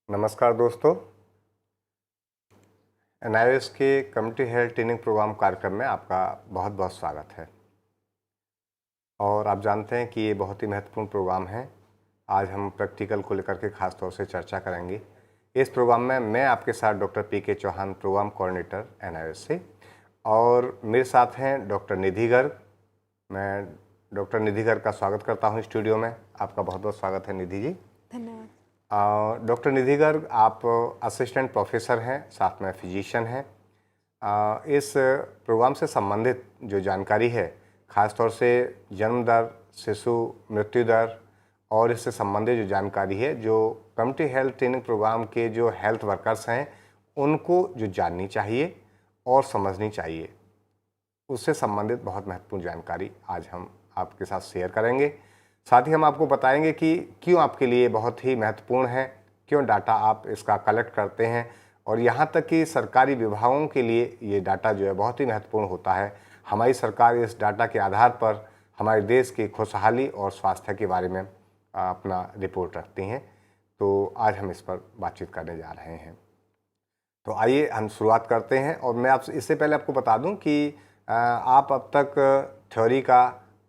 नमस्कार दोस्तों, एनआईओएस के कम्युनिटी हेल्थ ट्रेनिंग प्रोग्राम कार्यक्रम में आपका बहुत बहुत स्वागत है। और आप जानते हैं कि ये बहुत ही महत्वपूर्ण प्रोग्राम है। आज हम प्रैक्टिकल को लेकर के खास तौर से चर्चा करेंगे। इस प्रोग्राम में मैं आपके साथ डॉक्टर पीके चौहान, प्रोग्राम कोऑर्डिनेटर एनआईओएस से, और मेरे साथ हैं डॉक्टर निधि गर्ग। मैं डॉक्टर निधि गर्ग का स्वागत करता हूँ स्टूडियो में। आपका बहुत बहुत स्वागत है निधि जी। धन्यवाद। डॉक्टर निधि गर्ग, आप असिस्टेंट प्रोफेसर हैं, साथ में फिजिशियन हैं। इस प्रोग्राम से संबंधित जो जानकारी है, ख़ास तौर से जन्म दर, शिशु मृत्यु दर और इससे संबंधित जो जानकारी है, जो कम्युनिटी हेल्थ ट्रेनिंग प्रोग्राम के जो हेल्थ वर्कर्स हैं उनको जो जाननी चाहिए और समझनी चाहिए, उससे संबंधित बहुत महत्वपूर्ण जानकारी आज हम आपके साथ शेयर करेंगे। साथ ही हम आपको बताएंगे कि क्यों आपके लिए बहुत ही महत्वपूर्ण है, क्यों डाटा आप इसका कलेक्ट करते हैं, और यहाँ तक कि सरकारी विभागों के लिए ये डाटा जो है बहुत ही महत्वपूर्ण होता है। हमारी सरकार इस डाटा के आधार पर हमारे देश की खुशहाली और स्वास्थ्य के बारे में अपना रिपोर्ट रखती हैं। तो आज हम इस पर बातचीत करने जा रहे हैं। तो आइए हम शुरुआत करते हैं। और मैं आपसे इससे पहले आपको बता दूं कि आप अब तक थ्योरी का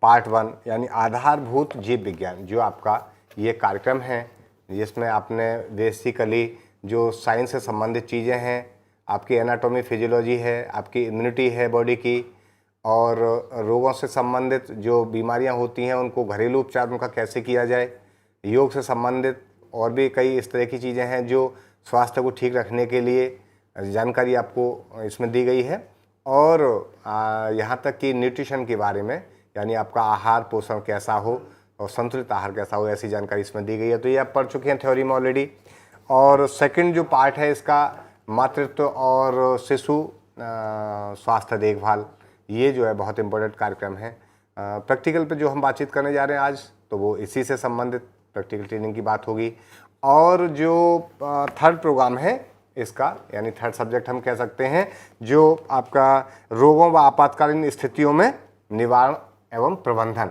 पार्ट 1 यानी आधारभूत जीव विज्ञान, जो आपका ये कार्यक्रम है जिसमें आपने बेसिकली जो साइंस से संबंधित चीज़ें हैं, आपकी एनाटॉमी फिजियोलॉजी है, आपकी इम्यूनिटी है बॉडी की, और रोगों से संबंधित जो बीमारियां होती हैं उनको घरेलू उपचार उनका कैसे किया जाए, योग से संबंधित और भी कई इस तरह की चीज़ें हैं जो स्वास्थ्य को ठीक रखने के लिए जानकारी आपको इसमें दी गई है। और यहाँ तक कि न्यूट्रिशन के बारे में, यानी आपका आहार पोषण कैसा हो और संतुलित आहार कैसा हो, ऐसी जानकारी इसमें दी गई है। तो ये आप पढ़ चुके हैं थ्योरी में ऑलरेडी। और सेकंड जो पार्ट है इसका, मातृत्व और शिशु स्वास्थ्य देखभाल, ये जो है बहुत इम्पोर्टेंट कार्यक्रम है। प्रैक्टिकल पे जो हम बातचीत करने जा रहे हैं आज, तो वो इसी से संबंधित प्रैक्टिकल ट्रेनिंग की बात होगी। और जो थर्ड प्रोग्राम है इसका, यानी थर्ड सब्जेक्ट हम कह सकते हैं, जो आपका रोगों व आपातकालीन स्थितियों में निवारण एवं प्रबंधन,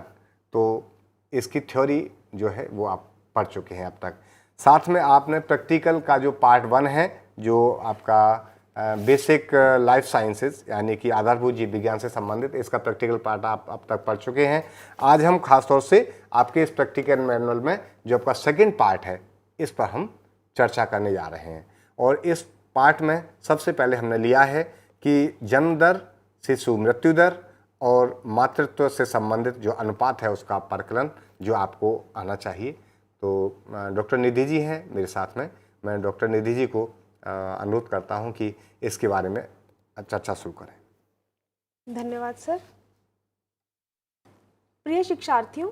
तो इसकी थ्योरी जो है वो आप पढ़ चुके हैं अब तक। साथ में आपने प्रैक्टिकल का जो पार्ट 1 है, जो आपका बेसिक लाइफ साइंसेज यानी कि आधारभूत जीव विज्ञान से संबंधित, इसका प्रैक्टिकल पार्ट आप अब तक पढ़ चुके हैं। आज हम खास तौर से आपके इस प्रैक्टिकल मैनुअल में जो आपका सेकंड पार्ट है, इस पर हम चर्चा करने जा रहे हैं। और इस पार्ट में सबसे पहले हमने लिया है कि जन्म दर, शिशु मृत्यु दर और मातृत्व से संबंधित जो अनुपात है उसका परकलन जो आपको आना चाहिए। तो डॉक्टर निधि जी हैं मेरे साथ में। मैं डॉक्टर निधि जी को अनुरोध करता हूं कि इसके बारे में चर्चा शुरू करें। धन्यवाद सर। प्रिय शिक्षार्थियों,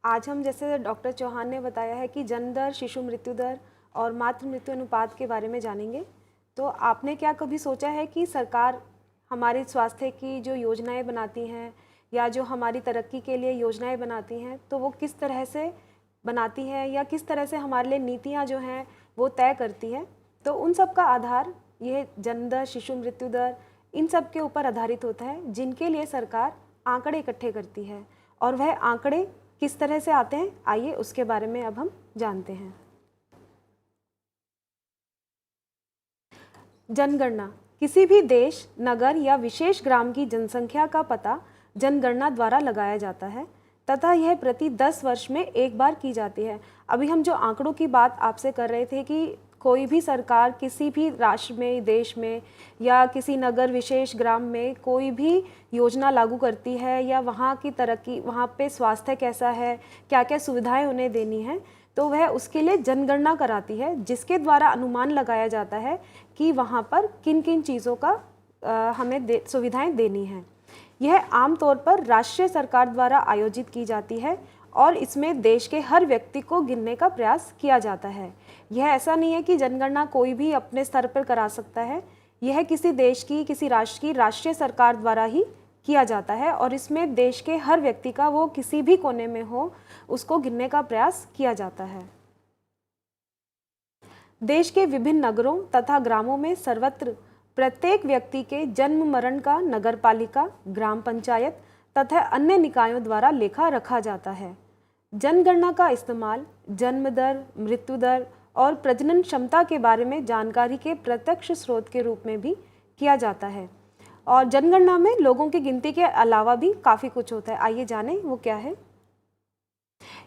आज हम, जैसे डॉक्टर चौहान ने बताया है, कि जन्म दर, शिशु मृत्यु दर और मातृ मृत्यु अनुपात के बारे में जानेंगे। तो आपने क्या कभी सोचा है कि सरकार हमारे स्वास्थ्य की जो योजनाएं बनाती हैं या जो हमारी तरक्की के लिए योजनाएं बनाती हैं, तो वो किस तरह से बनाती है या किस तरह से हमारे लिए नीतियाँ जो हैं वो तय करती है? तो उन सब का आधार ये जन्म दर, शिशु मृत्यु दर, इन सब के ऊपर आधारित होता है, जिनके लिए सरकार आंकड़े इकट्ठे करती है। और वह आंकड़े किस तरह से आते हैं, आइए उसके बारे में अब हम जानते हैं। जनगणना किसी भी देश, नगर या विशेष ग्राम की जनसंख्या का पता जनगणना द्वारा लगाया जाता है तथा यह प्रति 10 वर्ष में एक बार की जाती है। अभी हम जो आंकड़ों की बात आपसे कर रहे थे कि कोई भी सरकार किसी भी राष्ट्र में, देश में या किसी नगर, विशेष ग्राम में कोई भी योजना लागू करती है या वहाँ की तरक्की, वहाँ पे स्वास्थ्य कैसा है, क्या क्या सुविधाएं उन्हें देनी है, तो वह उसके लिए जनगणना कराती है, जिसके द्वारा अनुमान लगाया जाता है कि वहाँ पर किन किन चीज़ों का हमें सुविधाएं देनी हैं। यह आमतौर पर राष्ट्रीय सरकार द्वारा आयोजित की जाती है और इसमें देश के हर व्यक्ति को गिनने का प्रयास किया जाता है। यह ऐसा नहीं है कि जनगणना कोई भी अपने स्तर पर करा सकता है, यह किसी देश की, किसी राष्ट्र की राष्ट्रीय सरकार द्वारा ही किया जाता है और इसमें देश के हर व्यक्ति का, वो किसी भी कोने में हो, उसको गिनने का प्रयास किया जाता है। देश के विभिन्न नगरों तथा ग्रामों में सर्वत्र प्रत्येक व्यक्ति के जन्म मरण का नगरपालिका, ग्राम पंचायत तथा अन्य निकायों द्वारा लेखा रखा जाता है। जनगणना का इस्तेमाल जन्म दर, मृत्यु दर और प्रजनन क्षमता के बारे में जानकारी के प्रत्यक्ष स्रोत के रूप में भी किया जाता है। और जनगणना में लोगों की गिनती के अलावा भी काफ़ी कुछ होता है, आइए जानें वो क्या है।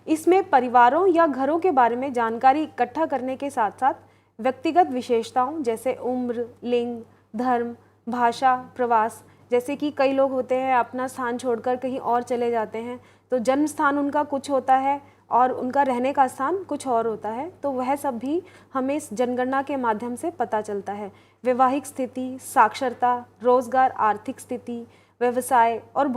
इसमें परिवारों या घरों के बारे में जानकारी इकट्ठा करने के साथ साथ व्यक्तिगत विशेषताओं जैसे उम्र, लिंग, धर्म, भाषा, प्रवास, जैसे कि कई लोग होते हैं अपना स्थान छोड़कर कहीं और चले जाते हैं, तो जन्म स्थान उनका कुछ होता है और उनका रहने का स्थान कुछ और होता है, तो वह सब भी हमें इस जनगणना के माध्यम से पता चलता है। वैवाहिक स्थिति, साक्षरता, रोजगार, आर्थिक स्थिति, व्यवसाय और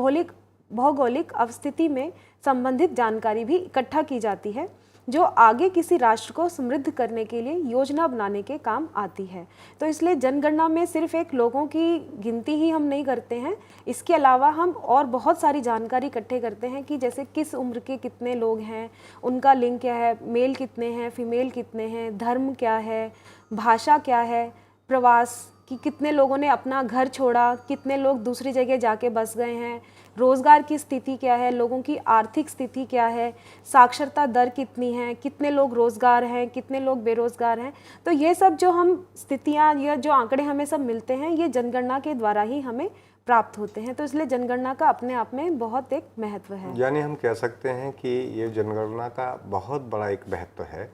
भौगोलिक अवस्थिति में संबंधित जानकारी भी इकट्ठा की जाती है, जो आगे किसी राष्ट्र को समृद्ध करने के लिए योजना बनाने के काम आती है। तो इसलिए जनगणना में सिर्फ एक लोगों की गिनती ही हम नहीं करते हैं, इसके अलावा हम और बहुत सारी जानकारी इकट्ठे करते हैं कि जैसे किस उम्र के कितने लोग हैं, उनका लिंग क्या है, मेल कितने हैं, फीमेल कितने हैं, धर्म क्या है, भाषा क्या है, प्रवास कि कितने लोगों ने अपना घर छोड़ा, कितने लोग दूसरी जगह जाके बस गए हैं, रोज़गार की स्थिति क्या है, लोगों की आर्थिक स्थिति क्या है, साक्षरता दर कितनी है, कितने लोग रोज़गार हैं, कितने लोग बेरोज़गार हैं। तो ये सब जो हम स्थितियाँ या जो आंकड़े हमें सब मिलते हैं, ये जनगणना के द्वारा ही हमें प्राप्त होते हैं। तो इसलिए जनगणना का अपने आप में बहुत एक महत्व है। यानी हम कह सकते हैं कि ये जनगणना का बहुत बड़ा एक महत्व है,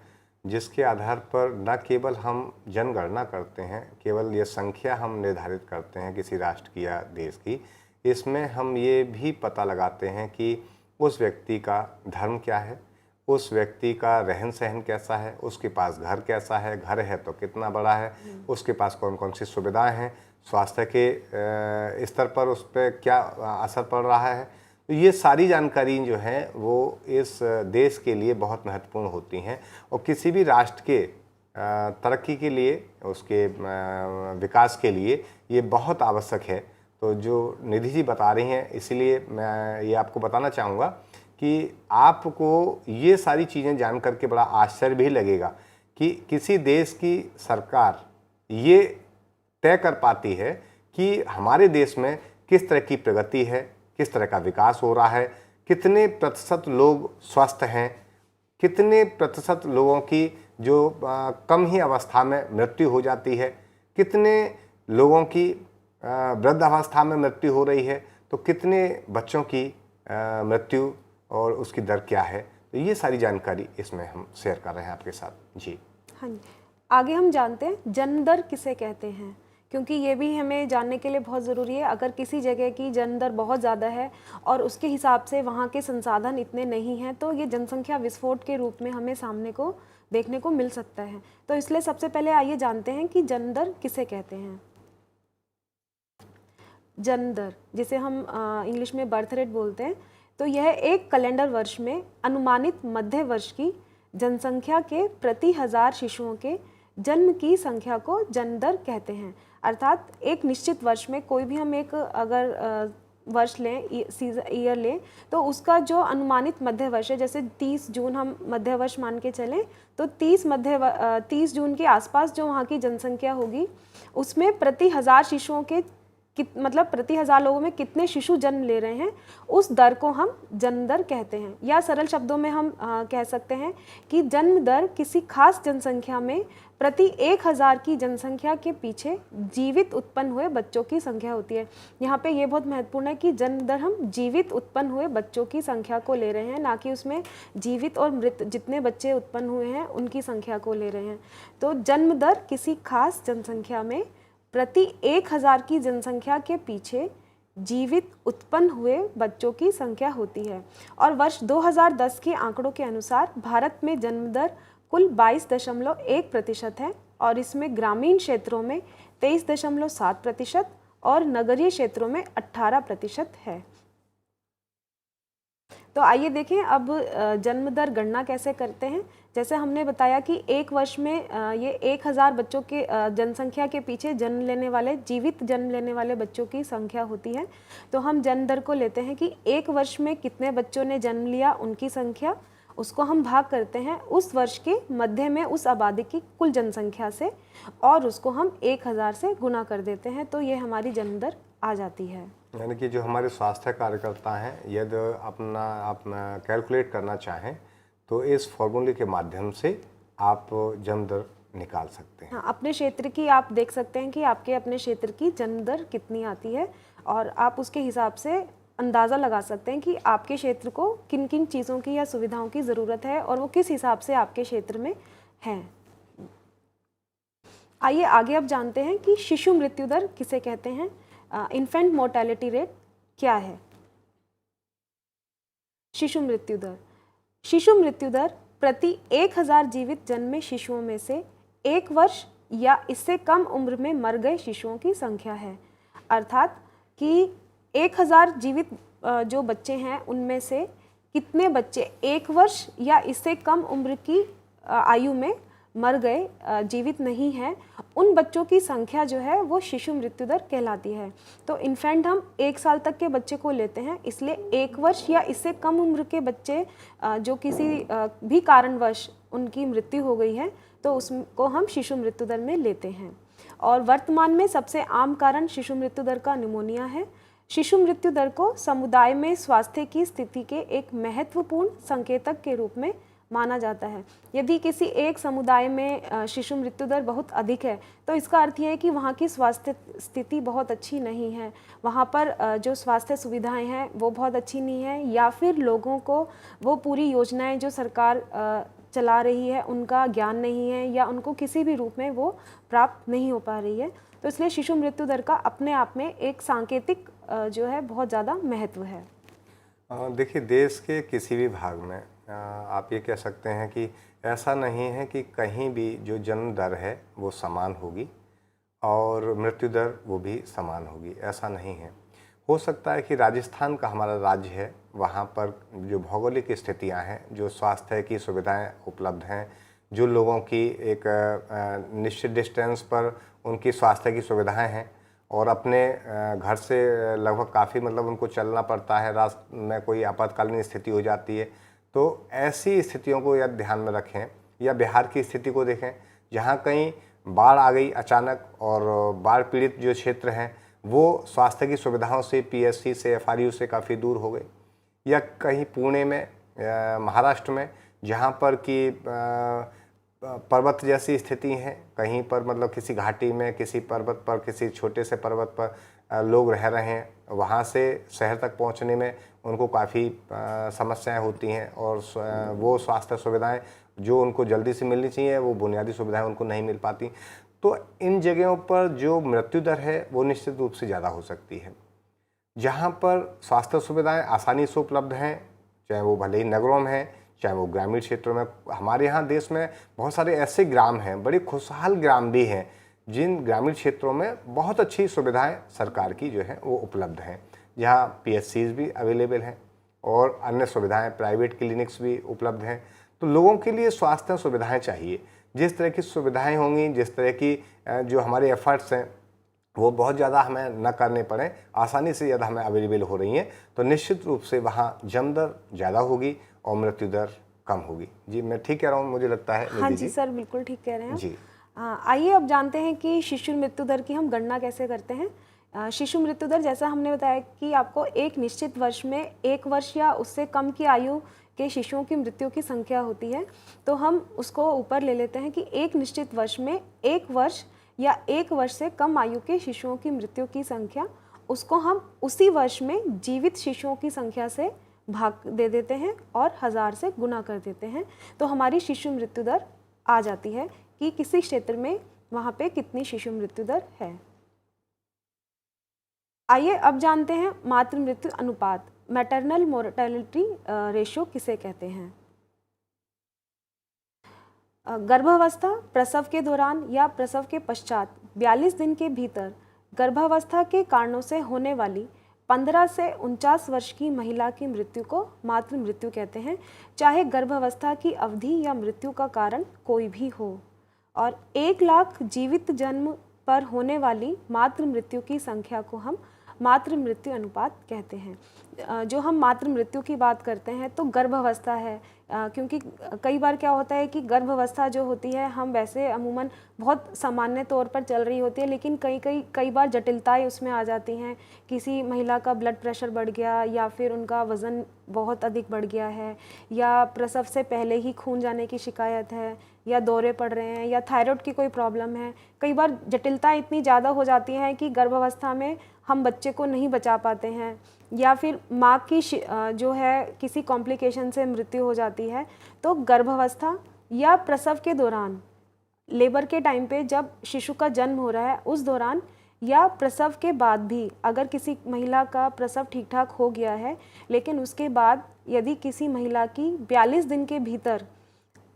जिसके आधार पर न केवल हम जनगणना करते हैं, केवल ये संख्या हम निर्धारित करते हैं किसी राष्ट्र की या देश की, इसमें हम ये भी पता लगाते हैं कि उस व्यक्ति का धर्म क्या है, उस व्यक्ति का रहन सहन कैसा है, उसके पास घर कैसा है, घर है तो कितना बड़ा है, उसके पास कौन कौन सी सुविधाएं हैं, स्वास्थ्य के स्तर पर उस पर क्या असर पड़ रहा है। तो ये सारी जानकारी जो है वो इस देश के लिए बहुत महत्वपूर्ण होती हैं और किसी भी राष्ट्र के तरक्की के लिए, उसके विकास के लिए ये बहुत आवश्यक है। तो जो निधि जी बता रही हैं, इसीलिए मैं ये आपको बताना चाहूँगा कि आपको ये सारी चीज़ें जान करके बड़ा आश्चर्य भी लगेगा कि किसी देश की सरकार ये तय कर पाती है कि हमारे देश में किस तरह की प्रगति है, किस तरह का विकास हो रहा है, कितने प्रतिशत लोग स्वस्थ हैं, कितने प्रतिशत लोगों की जो कम ही अवस्था में मृत्यु हो जाती है, कितने लोगों की वृद्ध अवस्था में मृत्यु हो रही है, तो कितने बच्चों की मृत्यु और उसकी दर क्या है। तो ये सारी जानकारी इसमें हम शेयर कर रहे हैं आपके साथ। जी हाँ जी, आगे हम जानते हैं जन्म दर किसे कहते हैं, क्योंकि ये भी हमें जानने के लिए बहुत ज़रूरी है। अगर किसी जगह की जन्म दर बहुत ज़्यादा है और उसके हिसाब से वहाँ के संसाधन इतने नहीं हैं, तो ये जनसंख्या विस्फोट के रूप में हमें सामने को देखने को मिल सकता है। तो इसलिए सबसे पहले आइए जानते हैं कि जन्म दर किसे कहते हैं। जन्म दर, जिसे हम इंग्लिश में बर्थ रेट बोलते हैं, तो यह एक कैलेंडर वर्ष में अनुमानित मध्य वर्ष की जनसंख्या के प्रति 1000 शिशुओं के जन्म की संख्या को जन्म दर कहते हैं। अर्थात एक निश्चित वर्ष में कोई भी हम एक अगर वर्ष लें, ईयर लें, तो उसका जो अनुमानित मध्य वर्ष है, जैसे 30 जून हम मध्य वर्ष मान के चलें, तो 30 जून के आसपास जो वहाँ की जनसंख्या होगी, उसमें प्रति 1000 शिशुओं के मतलब प्रति 1000 लोगों में कितने शिशु जन्म ले रहे हैं, उस दर को हम जन्म दर कहते हैं। या सरल शब्दों में हम कह सकते हैं कि जन्म दर किसी खास जनसंख्या में प्रति 1000 की जनसंख्या के पीछे जीवित उत्पन्न हुए बच्चों की संख्या होती है। यहाँ पे ये बहुत महत्वपूर्ण है कि जन्म दर हम जीवित उत्पन्न हुए बच्चों की संख्या को ले रहे हैं, ना कि उसमें जीवित और मृत जितने बच्चे उत्पन्न हुए हैं उनकी संख्या को ले रहे हैं। तो जन्म दर किसी खास जनसंख्या में प्रति 1000 की जनसंख्या के पीछे जीवित उत्पन्न हुए बच्चों की संख्या होती है। और वर्ष 2010 के आंकड़ों के अनुसार भारत में जन्म दर कुल 22.1% है और इसमें ग्रामीण क्षेत्रों में 23.7% और नगरीय क्षेत्रों में 18% है। तो आइए देखें अब जन्म दर गणना कैसे करते हैं। जैसे हमने बताया कि एक वर्ष में ये 1000 बच्चों के जनसंख्या के पीछे जन्म लेने वाले, जीवित जन्म लेने वाले बच्चों की संख्या होती है। तो हम जन्म दर को लेते हैं कि एक वर्ष में कितने बच्चों ने जन्म लिया, उनकी संख्या, उसको हम भाग करते हैं उस वर्ष के मध्य में उस आबादी की कुल जनसंख्या से और उसको हम 1000 से गुना कर देते हैं, तो ये हमारी जन्म दर आ जाती है। यानी कि जो हमारे स्वास्थ्य कार्यकर्ता हैं, यदि अपना कैलकुलेट करना चाहें तो इस फॉर्मूले के माध्यम से आप जन्म दर निकाल सकते हैं। हाँ, अपने क्षेत्र की आप देख सकते हैं कि आपके अपने क्षेत्र की जन्म दर कितनी आती है और आप उसके हिसाब से अंदाज़ा लगा सकते हैं कि आपके क्षेत्र को किन किन चीज़ों की या सुविधाओं की ज़रूरत है और वो किस हिसाब से आपके क्षेत्र में हैं। आइए आगे अब जानते हैं कि शिशु मृत्यु दर किसे कहते हैं। इन्फेंट मोर्टेलिटी रेट क्या है। शिशु मृत्यु दर, शिशु मृत्यु दर प्रति 1000 जीवित जन्मे शिशुओं में से 1 वर्ष या इससे कम उम्र में मर गए शिशुओं की संख्या है। अर्थात कि 1000 जीवित जो बच्चे हैं उनमें से कितने बच्चे 1 वर्ष या इससे कम उम्र की आयु में मर गए, जीवित नहीं हैं, उन बच्चों की संख्या जो है वो शिशु मृत्यु दर कहलाती है। तो इन्फेंट हम 1 साल तक के बच्चे को लेते हैं, इसलिए 1 वर्ष या इससे कम उम्र के बच्चे जो किसी भी कारणवश उनकी मृत्यु हो गई है तो उसको हम शिशु मृत्यु दर में लेते हैं। और वर्तमान में सबसे आम कारण शिशु मृत्यु दर का निमोनिया है। शिशु मृत्यु दर को समुदाय में स्वास्थ्य की स्थिति के एक महत्वपूर्ण संकेतक के रूप में माना जाता है। यदि किसी एक समुदाय में शिशु मृत्यु दर बहुत अधिक है तो इसका अर्थ यह है कि वहाँ की स्वास्थ्य स्थिति बहुत अच्छी नहीं है, वहाँ पर जो स्वास्थ्य सुविधाएं हैं वो बहुत अच्छी नहीं है, या फिर लोगों को वो पूरी योजनाएं जो सरकार चला रही है उनका ज्ञान नहीं है या उनको किसी भी रूप में वो प्राप्त नहीं हो पा रही है। तो इसलिए शिशु मृत्यु दर का अपने आप में एक सांकेतिक जो है बहुत ज़्यादा महत्व है। देखिए, देश के किसी भी भाग में आप ये कह सकते हैं कि ऐसा नहीं है कि कहीं भी जो जन्म दर है वो समान होगी और मृत्यु दर वो भी समान होगी, ऐसा नहीं है। हो सकता है कि राजस्थान का हमारा राज्य है, वहाँ पर जो भौगोलिक स्थितियाँ हैं, जो स्वास्थ्य की सुविधाएं उपलब्ध हैं, जो लोगों की एक निश्चित डिस्टेंस पर उनकी स्वास्थ्य की सुविधाएं हैं और अपने घर से लगभग काफ़ी मतलब उनको चलना पड़ता है, रास्ते में कोई आपातकालीन स्थिति हो जाती है, तो ऐसी स्थितियों को या ध्यान में रखें। या बिहार की स्थिति को देखें जहाँ कहीं बाढ़ आ गई अचानक और बाढ़ पीड़ित जो क्षेत्र हैं वो स्वास्थ्य की सुविधाओं से, पीएचसी से, एफआरयू से काफ़ी दूर हो गए। या कहीं पुणे में, महाराष्ट्र में, जहाँ पर कि पर्वत जैसी स्थिति है, कहीं पर मतलब किसी घाटी में, किसी पर्वत पर, किसी छोटे से पर्वत पर लोग रह रहे हैं, वहाँ से शहर तक पहुँचने में उनको काफ़ी समस्याएं होती हैं और वो स्वास्थ्य सुविधाएं जो उनको जल्दी से मिलनी चाहिए वो बुनियादी सुविधाएं उनको नहीं मिल पाती। तो इन जगहों पर जो मृत्यु दर है वो निश्चित रूप से ज़्यादा हो सकती है। जहाँ पर स्वास्थ्य सुविधाएं आसानी से उपलब्ध हैं, चाहे वो भले ही नगरों में हैं, चाहे वो ग्रामीण क्षेत्रों में। हमारे यहाँ देश में बहुत सारे ऐसे ग्राम हैं, बड़े खुशहाल ग्राम भी हैं, जिन ग्रामीण क्षेत्रों में बहुत अच्छी सुविधाएं सरकार की जो है वो उपलब्ध हैं, जहाँ पीएचसीज भी अवेलेबल हैं और अन्य सुविधाएं, प्राइवेट क्लिनिक्स भी उपलब्ध हैं। तो लोगों के लिए स्वास्थ्य सुविधाएं चाहिए। जिस तरह की सुविधाएं होंगी, जिस तरह की जो हमारे एफर्ट्स हैं वो बहुत ज़्यादा हमें न करने पड़े, आसानी से ज़्यादा हमें अवेलेबल हो रही हैं, तो निश्चित रूप से वहाँ जन्म दर ज़्यादा होगी और मृत्यु दर कम होगी। जी, मैं ठीक कह रहा हूँ, मुझे लगता है। हाँ जी सर, बिल्कुल ठीक कह रहे हैं जी। आइए अब जानते हैं कि शिशु मृत्यु दर की हम गणना कैसे करते हैं। शिशु मृत्यु दर, जैसा हमने बताया कि आपको एक निश्चित वर्ष में 1 वर्ष या उससे कम की आयु के शिशुओं की मृत्यु की संख्या होती है, तो हम उसको ऊपर ले लेते हैं कि एक निश्चित वर्ष में 1 वर्ष या 1 वर्ष से कम आयु के शिशुओं की मृत्यु की संख्या, उसको हम उसी वर्ष में जीवित शिशुओं की संख्या से भाग दे देते हैं और 1000 से गुना कर देते हैं, तो हमारी शिशु मृत्यु दर आ जाती है कि किसी क्षेत्र में वहाँ पे कितनी शिशु मृत्यु दर है। आइए अब जानते हैं मातृ मृत्यु अनुपात, मैटरनल मोर्टेलिटी रेशियो किसे कहते हैं। गर्भावस्था, प्रसव के दौरान या प्रसव के पश्चात 42 दिन के भीतर गर्भावस्था के कारणों से होने वाली 15 से 49 वर्ष की महिला की मृत्यु को मातृ मृत्यु कहते हैं, चाहे गर्भावस्था की अवधि या मृत्यु का कारण कोई भी हो। और 1 लाख जीवित जन्म पर होने वाली मातृ मृत्यु की संख्या को हम मातृ मृत्यु अनुपात कहते हैं। जो हम मातृ मृत्यु की बात करते हैं तो गर्भावस्था है, क्योंकि कई बार क्या होता है कि गर्भावस्था जो होती है हम वैसे अमूमन बहुत सामान्य तौर पर चल रही होती है, लेकिन कई बार जटिलताएं उसमें आ जाती हैं। किसी महिला का ब्लड प्रेशर बढ़ गया या फिर उनका वज़न बहुत अधिक बढ़ गया है, या प्रसव से पहले ही खून जाने की शिकायत है, या दौरे पड़ रहे हैं, या थायराइड की कोई प्रॉब्लम है। कई बार जटिलताएं इतनी ज़्यादा हो जाती हैं कि गर्भावस्था में हम बच्चे को नहीं बचा पाते हैं, या फिर माँ की जो है किसी कॉम्प्लिकेशन से मृत्यु हो जाती है। तो गर्भावस्था या प्रसव के दौरान, लेबर के टाइम पे जब शिशु का जन्म हो रहा है उस दौरान, या प्रसव के बाद भी अगर किसी महिला का प्रसव ठीक ठाक हो गया है लेकिन उसके बाद यदि किसी महिला की 42 दिन के भीतर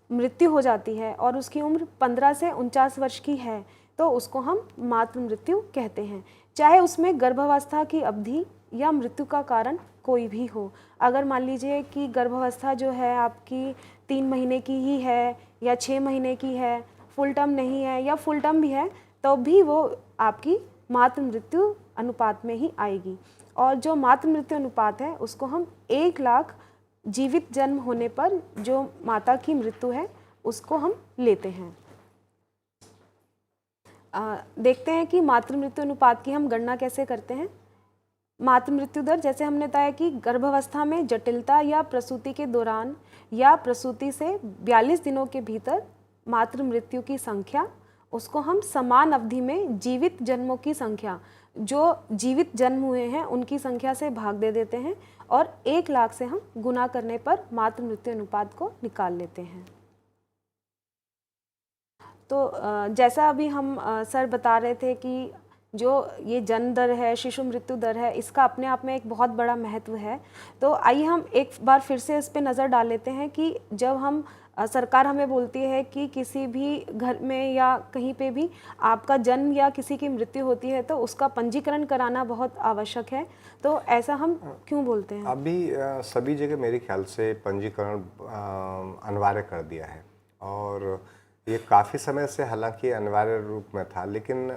मृत्यु हो जाती है और उसकी उम्र 15 से 49 वर्ष की है तो उसको हम मातृ मृत्यु कहते हैं, चाहे उसमें गर्भावस्था की अवधि या मृत्यु का कारण कोई भी हो। अगर मान लीजिए कि गर्भावस्था जो है आपकी 3 महीने की ही है या 6 महीने की है, फुल टर्म नहीं है या फुल टर्म भी है, तो भी वो आपकी मातृ मृत्यु अनुपात में ही आएगी। और जो मातृ मृत्यु अनुपात है उसको हम 1 लाख जीवित जन्म होने पर जो माता की मृत्यु है उसको हम लेते हैं। देखते हैं कि मातृ मृत्यु अनुपात की हम गणना कैसे करते हैं। मातृ मृत्यु दर, जैसे हमने बताया कि गर्भावस्था में जटिलता या प्रसूति के दौरान या प्रसूति से 42 दिनों के भीतर मातृ मृत्यु की संख्या, उसको हम समान अवधि में जीवित जन्मों की संख्या, जो जीवित जन्म हुए हैं उनकी संख्या से भाग दे देते हैं और 1 लाख से हम गुना करने पर मातृ मृत्यु अनुपात को निकाल लेते हैं। तो जैसा अभी हम सर बता रहे थे कि जो ये जन्म दर है, शिशु मृत्यु दर है, इसका अपने आप में एक बहुत बड़ा महत्व है। तो आइए हम एक बार फिर से इस पे नज़र डाल लेते हैं कि जब हम सरकार हमें बोलती है कि किसी भी घर में या कहीं पे भी आपका जन्म या किसी की मृत्यु होती है तो उसका पंजीकरण कराना बहुत आवश्यक है, तो ऐसा हम क्यों बोलते हैं? अभी सभी जगह मेरे ख्याल से पंजीकरण अनिवार्य कर दिया है, और ये काफ़ी समय से हालांकि अनिवार्य रूप में था, लेकिन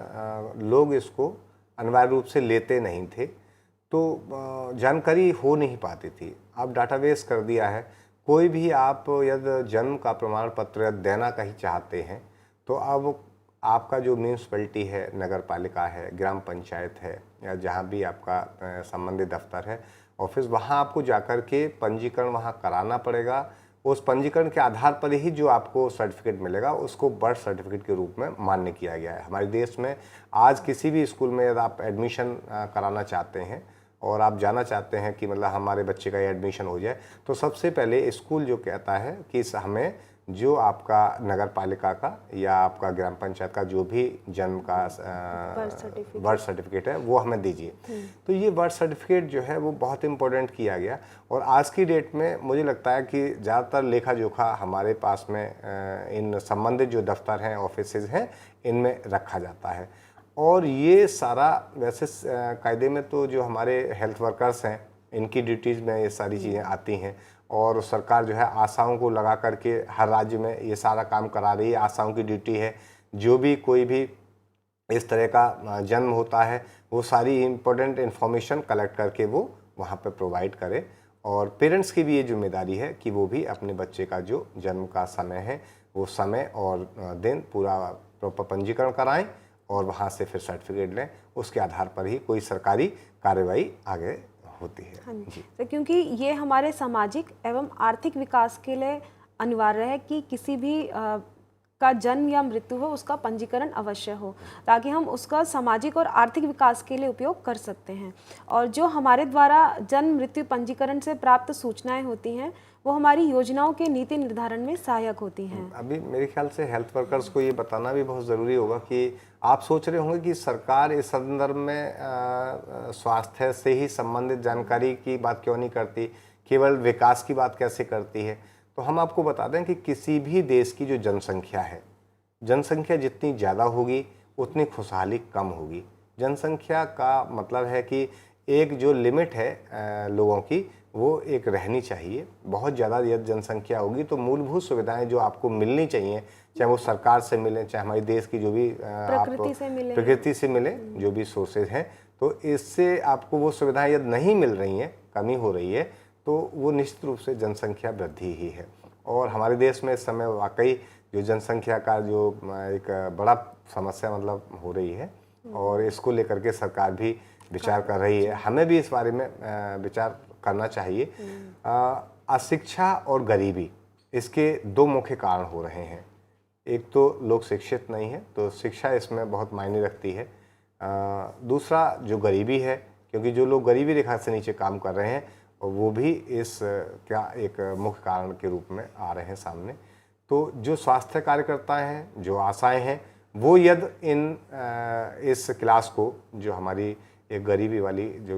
लोग इसको अनिवार्य रूप से लेते नहीं थे, तो जानकारी हो नहीं पाती थी। अब डाटाबेस कर दिया है, कोई भी आप यदि जन्म का प्रमाण पत्र देना कहीं चाहते हैं तो अब आपका जो म्यूनसिपैलिटी है, नगर पालिका है, ग्राम पंचायत है, या जहाँ भी आपका संबंधित दफ्तर है, ऑफिस, वहाँ आपको जाकर के पंजीकरण वहाँ कराना पड़ेगा। उस पंजीकरण के आधार पर ही जो आपको सर्टिफिकेट मिलेगा उसको बर्थ सर्टिफिकेट के रूप में मान्य किया गया है। हमारे देश में आज किसी भी स्कूल में यदि आप एडमिशन कराना चाहते हैं और आप जाना चाहते हैं कि मतलब हमारे बच्चे का ये एडमिशन हो जाए, तो सबसे पहले स्कूल जो कहता है कि हमें जो आपका नगर पालिका का या आपका ग्राम पंचायत का जो भी जन्म का बर्थ सर्टिफिकेट है वो हमें दीजिए। तो ये बर्थ सर्टिफिकेट जो है वो बहुत इम्पोर्टेंट किया गया, और आज की डेट में मुझे लगता है कि ज़्यादातर लेखा जोखा हमारे पास में इन संबंधित जो दफ्तर हैं, ऑफिसेज हैं, इनमें रखा जाता है। और ये सारा वैसे कायदे में तो जो हमारे हेल्थ वर्कर्स हैं इनकी ड्यूटीज़ में ये सारी चीज़ें आती हैं, और सरकार जो है आशाओं को लगा करके हर राज्य में ये सारा काम करा रही है। आशाओं की ड्यूटी है, जो भी कोई भी इस तरह का जन्म होता है वो सारी इम्पोर्टेंट इन्फॉर्मेशन कलेक्ट करके वो वहाँ पे प्रोवाइड करे, और पेरेंट्स की भी ये जिम्मेदारी है कि वो भी अपने बच्चे का जो जन्म का समय है वो समय और दिन पूरा प्रॉपर पंजीकरण कराएं और वहाँ से फिर सर्टिफिकेट लें। उसके आधार पर ही कोई सरकारी कार्रवाई आगे होती है। हाँ जी, तो क्योंकि ये हमारे सामाजिक एवं आर्थिक विकास के लिए अनिवार्य है कि किसी भी का जन्म या मृत्यु हो उसका पंजीकरण अवश्य हो, ताकि हम उसका सामाजिक और आर्थिक विकास के लिए उपयोग कर सकते हैं। और जो हमारे द्वारा जन्म मृत्यु पंजीकरण से प्राप्त सूचनाएं होती हैं वो हमारी योजनाओं के नीति निर्धारण में सहायक होती हैं। अभी मेरे ख्याल से हेल्थ वर्कर्स को ये बताना भी बहुत ज़रूरी होगा कि आप सोच रहे होंगे कि सरकार इस संदर्भ में स्वास्थ्य से ही संबंधित जानकारी की बात क्यों नहीं करती, केवल विकास की बात कैसे करती है। तो हम आपको बता दें कि किसी भी देश की जो जनसंख्या है, जनसंख्या जितनी ज़्यादा होगी उतनी खुशहाली कम होगी। जनसंख्या का मतलब है कि एक जो लिमिट है लोगों की वो एक रहनी चाहिए। बहुत ज़्यादा यदि जनसंख्या होगी तो मूलभूत सुविधाएं जो आपको मिलनी चाहिए, चाहे वो सरकार से मिले, चाहे हमारे देश की जो भी प्रकृति से मिले, जो भी सोर्सेज हैं, तो इससे आपको वो सुविधाएं यदि नहीं मिल रही हैं, कमी हो रही है, तो वो निश्चित रूप से जनसंख्या वृद्धि ही है। और हमारे देश में इस समय वाकई जो जनसंख्या का जो एक बड़ा समस्या मतलब हो रही है, और इसको लेकर के सरकार भी विचार कर रही है। हमें भी इस बारे में विचार करना चाहिए। अशिक्षा और गरीबी, इसके दो मुख्य कारण हो रहे हैं। एक तो लोग शिक्षित नहीं हैं, तो शिक्षा इसमें बहुत मायने रखती है। दूसरा जो गरीबी है, क्योंकि जो लोग गरीबी रेखा से नीचे काम कर रहे हैं, और वो भी इस क्या एक मुख्य कारण के रूप में आ रहे हैं सामने। तो जो स्वास्थ्य कार्यकर्ता हैं, जो आशाएं हैं, वो यदि इस क्लास को, जो हमारी एक गरीबी वाली जो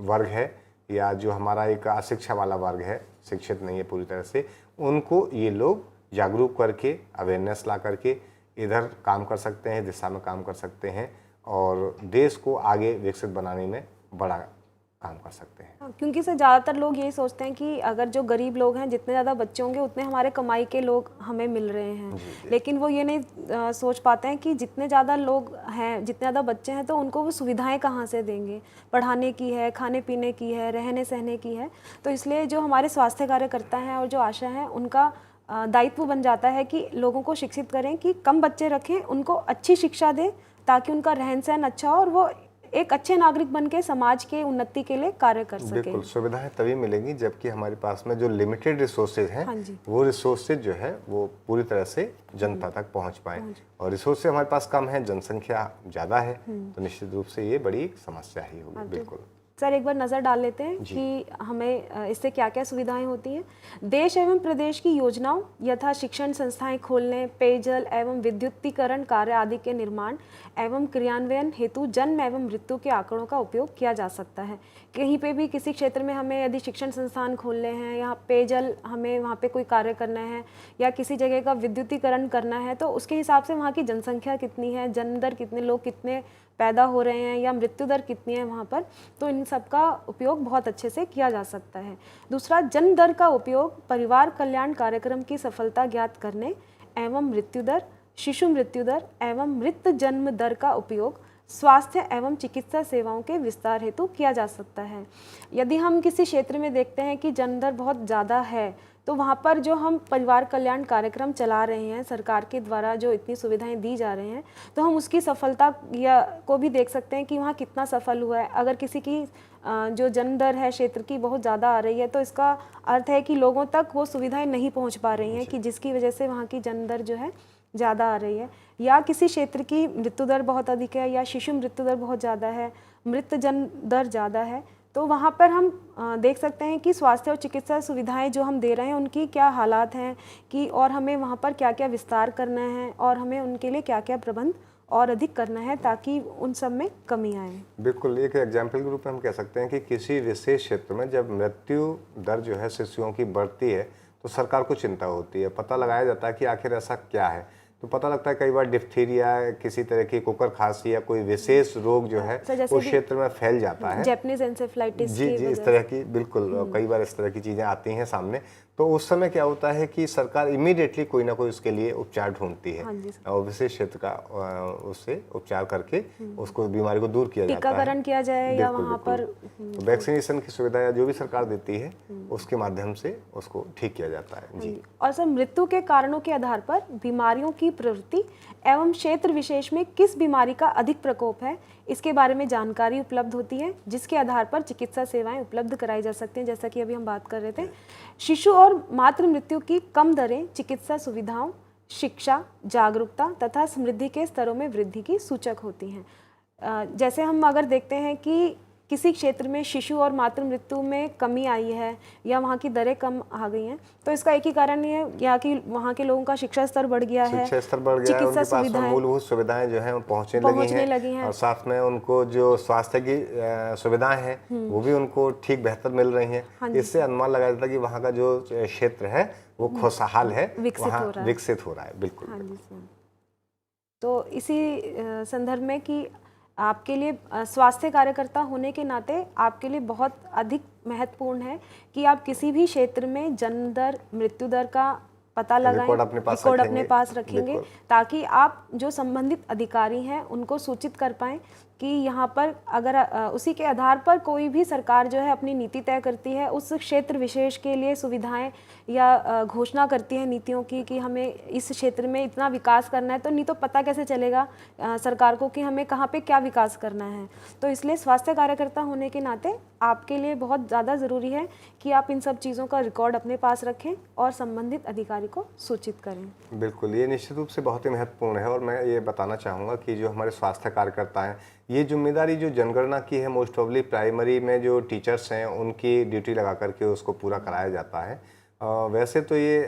वर्ग है, या जो हमारा एक अशिक्षा वाला वर्ग है, शिक्षित नहीं है पूरी तरह से, उनको ये लोग जागरूक करके, अवेयरनेस ला करके इधर काम कर सकते हैं, दिशा में काम कर सकते हैं, और देश को आगे विकसित बनाने में बड़ा काम कर सकते हैं। क्योंकि सर ज़्यादातर लोग यही सोचते हैं कि अगर जो गरीब लोग हैं, जितने ज़्यादा बच्चे होंगे उतने हमारे कमाई के लोग हमें मिल रहे हैं। लेकिन वो ये नहीं सोच पाते हैं कि जितने ज़्यादा लोग हैं, जितने ज़्यादा बच्चे हैं, तो उनको वो सुविधाएं कहाँ से देंगे। पढ़ाने की है, खाने पीने की है, रहने सहने की है। तो इसलिए जो हमारे स्वास्थ्य कार्यकर्ता हैं और जो आशा हैं, उनका दायित्व बन जाता है कि लोगों को शिक्षित करें, कि कम बच्चे रखें, उनको अच्छी शिक्षा दें, ताकि उनका रहन सहन अच्छा हो और वो एक अच्छे नागरिक बन के समाज के उन्नति के लिए कार्य कर सके। बिल्कुल, सुविधाएं तभी मिलेंगी जबकि हमारे पास में जो लिमिटेड रिसोर्सेज हैं, वो रिसोर्सेज जो है वो पूरी तरह से जनता तक पहुंच पाए। और रिसोर्सेज हमारे पास कम है, जनसंख्या ज़्यादा है, तो निश्चित रूप से ये बड़ी समस्या ही होगी। बिल्कुल सर, एक बार नज़र डाल लेते हैं कि हमें इससे क्या क्या सुविधाएं होती हैं। देश एवं प्रदेश की योजनाओं यथा शिक्षण संस्थाएं खोलने, पेयजल एवं विद्युतीकरण कार्य आदि के निर्माण एवं क्रियान्वयन हेतु जन्म एवं मृत्यु के आंकड़ों का उपयोग किया जा सकता है। कहीं पे भी किसी क्षेत्र में हमें यदि शिक्षण संस्थान खोलने हैं, या पेयजल हमें वहाँ पे कोई कार्य करना है, या किसी जगह का विद्युतीकरण करना है, तो उसके हिसाब से वहाँ की जनसंख्या कितनी है, जन्म दर कितने लोग कितने पैदा हो रहे हैं, या मृत्यु दर कितनी है वहाँ पर, तो इन सब का उपयोग बहुत अच्छे से किया जा सकता है। दूसरा, जन्म दर का उपयोग परिवार कल्याण कार्यक्रम की सफलता ज्ञात करने एवं मृत्यु दर, शिशु मृत्यु दर एवं मृत जन्म दर का उपयोग स्वास्थ्य एवं चिकित्सा सेवाओं के विस्तार हेतु किया जा सकता है। यदि हम किसी क्षेत्र में देखते हैं कि जन्म दर बहुत ज़्यादा है, तो वहाँ पर जो हम परिवार कल्याण कार्यक्रम चला रहे हैं, सरकार के द्वारा जो इतनी सुविधाएं दी जा रही हैं, तो हम उसकी सफलता या को भी देख सकते हैं कि वहाँ कितना सफल हुआ है। अगर किसी की जो जन्म दर है क्षेत्र की बहुत ज़्यादा आ रही है, तो इसका अर्थ है कि लोगों तक वो सुविधाएं नहीं पहुँच पा रही हैं, कि जिसकी वजह से वहाँ की जन्म दर जो है ज़्यादा आ रही है। या किसी क्षेत्र की मृत्यु दर बहुत अधिक है, या शिशु मृत्यु दर बहुत ज़्यादा है, मृत जन्म दर ज़्यादा है, तो वहाँ पर हम देख सकते हैं कि स्वास्थ्य और चिकित्सा सुविधाएं जो हम दे रहे हैं उनकी क्या हालात हैं, कि और हमें वहाँ पर क्या क्या विस्तार करना है, और हमें उनके लिए क्या क्या प्रबंध और अधिक करना है, ताकि उन सब में कमी आए। बिल्कुल, एक एग्जाम्पल के रूप में हम कह सकते हैं कि किसी विशेष क्षेत्र में जब मृत्यु दर जो है शिशुओं की बढ़ती है, तो सरकार को चिंता होती है, पता लगाया जाता है कि आखिर ऐसा क्या है। तो पता लगता है कई बार डिप्थीरिया, किसी तरह की कुकर खांसी या कोई विशेष रोग जो है उस क्षेत्र में फैल जाता है, जैपनीज एंसेफेलाइटिस जी इस तरह की, बिल्कुल कई बार इस तरह की चीज़ें आती हैं सामने। तो उस समय क्या होता है कि सरकार इमीडिएटली कोई ना कोई उसके लिए उपचार ढूंढती है, और विशेष क्षेत्र का उससे उपचार करके उसको बीमारी को दूर किया जाता है, टीकाकरण किया जाए, या वहाँ पर वैक्सीनेशन की सुविधा या जो भी सरकार देती है उसके माध्यम से उसको ठीक किया जाता है। जी। और सर, मृत्यु के कारणों के आधार पर बीमारियों की प्रवृत्ति एवं क्षेत्र विशेष में किस बीमारी का अधिक प्रकोप है, इसके बारे में जानकारी उपलब्ध होती है, जिसके आधार पर चिकित्सा सेवाएं उपलब्ध कराई जा सकती हैं। जैसा कि अभी हम बात कर रहे थे, शिशु और मातृ मृत्यु की कम दरें चिकित्सा सुविधाओं, शिक्षा, जागरूकता तथा समृद्धि के स्तरों में वृद्धि की सूचक होती हैं। जैसे हम अगर देखते हैं कि किसी क्षेत्र में शिशु और मातृ मृत्यु में कमी आई है, या वहाँ की दरें कम आ गई हैं, तो इसका एक ही कारण ये है या कि वहाँ के लोगों का शिक्षा स्तर बढ़ गया है, शिक्षा स्तर बढ़ गया है, उनके पास में मूलभूत सुविधाएं जो है पहुँचने लगी हैं, और साथ में उनको जो स्वास्थ्य की सुविधाएं हैं वो भी उनको ठीक बेहतर मिल रही हैं। इससे अनुमान लगाया जाता है कि वहाँ का जो क्षेत्र है वो खुशहाल है, वहाँ विकसित हो रहा है। बिल्कुल। तो इसी संदर्भ में कि आपके लिए स्वास्थ्य कार्यकर्ता होने के नाते आपके लिए बहुत अधिक महत्वपूर्ण है कि आप किसी भी क्षेत्र में जन्म दर, मृत्यु दर का पता लगाएं, रिकॉर्ड अपने पास रिकॉर्ड रखेंगे। अपने पास रखेंगे, बिल्कुल। ताकि आप जो संबंधित अधिकारी हैं उनको सूचित कर पाएं कि यहाँ पर अगर उसी के आधार पर कोई भी सरकार जो है अपनी नीति तय करती है, उस क्षेत्र विशेष के लिए सुविधाएं या घोषणा करती है नीतियों की कि हमें इस क्षेत्र में इतना विकास करना है, तो नहीं तो पता कैसे चलेगा सरकार को कि हमें कहाँ पे क्या विकास करना है। तो इसलिए स्वास्थ्य कार्यकर्ता होने के नाते आपके लिए बहुत ज़्यादा ज़रूरी है कि आप इन सब चीज़ों का रिकॉर्ड अपने पास रखें और संबंधित अधिकारी को सूचित करें। बिल्कुल, ये निश्चित रूप से बहुत ही महत्वपूर्ण है। और मैं ये बताना चाहूँगा कि जो हमारे स्वास्थ्य कार्यकर्ता हैं, ये जिम्मेदारी जो जनगणना की है, मोस्ट ऑफली प्राइमरी में जो टीचर्स हैं उनकी ड्यूटी लगा करके उसको पूरा कराया जाता है। वैसे तो ये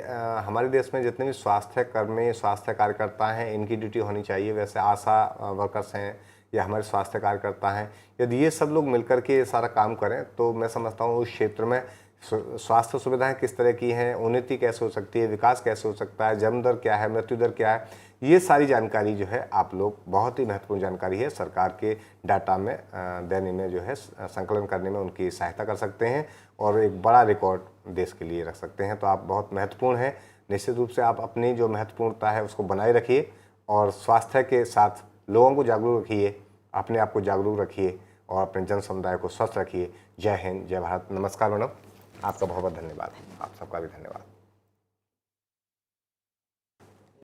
हमारे देश में जितने भी स्वास्थ्य कर्मी, स्वास्थ्य कार्यकर्ता हैं, इनकी ड्यूटी होनी चाहिए। वैसे आशा वर्कर्स हैं या हमारे स्वास्थ्य कार्यकर्ता हैं, यदि ये सब लोग मिलकर के सारा काम करें तो मैं समझता हूँ उस क्षेत्र में स्वास्थ्य सुविधाएं किस तरह की हैं, उन्नति कैसे हो सकती है, विकास कैसे हो सकता है, जन्म दर क्या है, मृत्यु दर क्या है, ये सारी जानकारी जो है आप लोग, बहुत ही महत्वपूर्ण जानकारी है, सरकार के डाटा में देने में जो है संकलन करने में उनकी सहायता कर सकते हैं और एक बड़ा रिकॉर्ड देश के लिए रख सकते हैं। तो आप बहुत महत्वपूर्ण हैं। निश्चित रूप से आप अपनी जो महत्वपूर्णता है उसको बनाए रखिए और स्वास्थ्य के साथ लोगों को जागरूक रखिए, अपने आप को जागरूक रखिए और अपने जन समुदाय को स्वस्थ रखिए। जय हिंद, जय भारत। नमस्कार मैडम, आपका बहुत बहुत धन्यवाद। आप सबका भी धन्यवाद।